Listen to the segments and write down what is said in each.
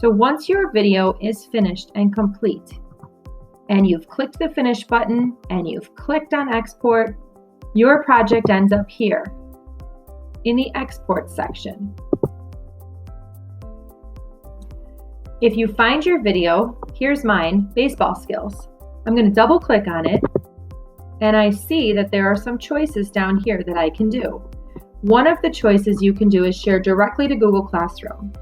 So once your video is finished and complete, and you've clicked the finish button and you've clicked on export, your project ends up here in the export section. If you find your video, here's mine, baseball skills. I'm going to double click on it, and I see that there are some choices down here that I can do. One of the choices you can do is share directly to Google Classroom.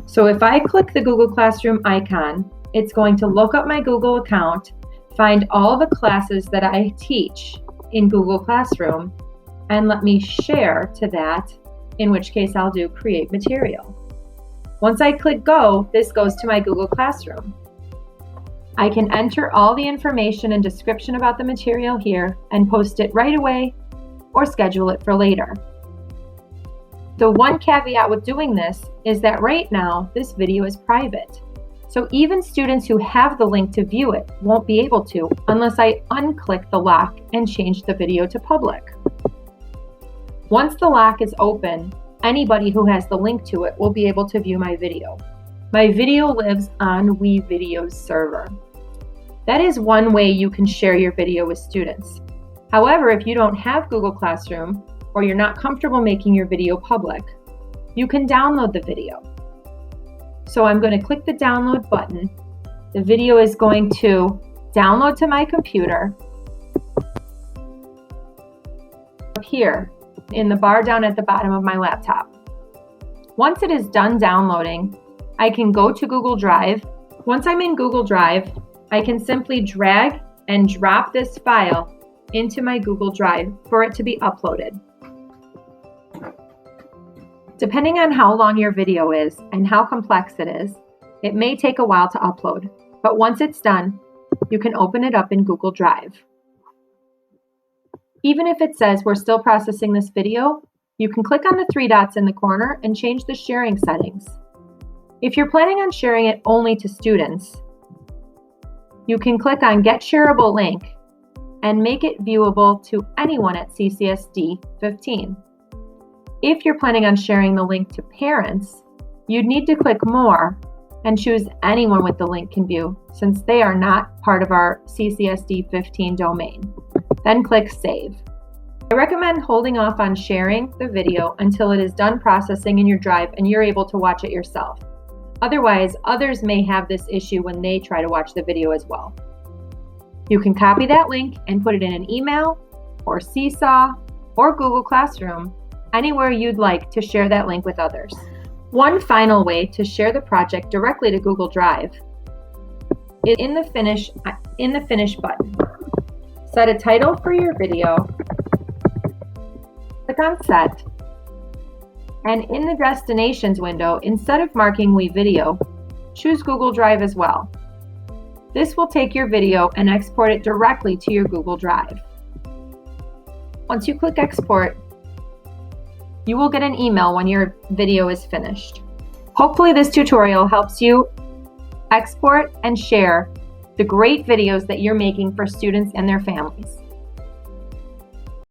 So if I click the Google Classroom icon, it's going to look up my Google account, find all the classes that I teach in Google Classroom, and let me share to that, in which case I'll do create material. Once I click go, this goes to my Google Classroom. I can enter all the information and description about the material here and post it right away or schedule it for later. The one caveat with doing this is that right now this video is private. So even students who have the link to view it won't be able to unless I unclick the lock and change the video to public. Once the lock is open, anybody who has the link to it will be able to view my video. My video lives on WeVideo's server. That is one way you can share your video with students. However, if you don't have Google Classroom or you're not comfortable making your video public, you can download the video. So I'm going to click the download button. The video is going to download to my computer. Here in the bar down at the bottom of my laptop. Once it is done downloading, I can go to Google Drive. Once I'm in Google Drive, I can simply drag and drop this file into my Google Drive for it to be uploaded. Depending on how long your video is and how complex it is, it may take a while to upload, but once it's done, you can open it up in Google Drive. Even if it says we're still processing this video, you can click on the three dots in the corner and change the sharing settings. If you're planning on sharing it only to students, you can click on Get Shareable Link and make it viewable to anyone at CCSD 15. If you're planning on sharing the link to parents, you'd need to click More and choose anyone with the link can view, since they are not part of our CCSD 15 domain. Then click Save. I recommend holding off on sharing the video until it is done processing in your drive and you're able to watch it yourself. Otherwise, others may have this issue when they try to watch the video as well. You can copy that link and put it in an email or Seesaw or Google Classroom, anywhere you'd like to share that link with others. One final way to share the project directly to Google Drive is in the Finish button. Set a title for your video, click on Set, and in the Destinations window, instead of marking WeVideo, choose Google Drive as well. This will take your video and export it directly to your Google Drive. Once you click Export, you will get an email when your video is finished. Hopefully this tutorial helps you export and share the great videos that you're making for students and their families.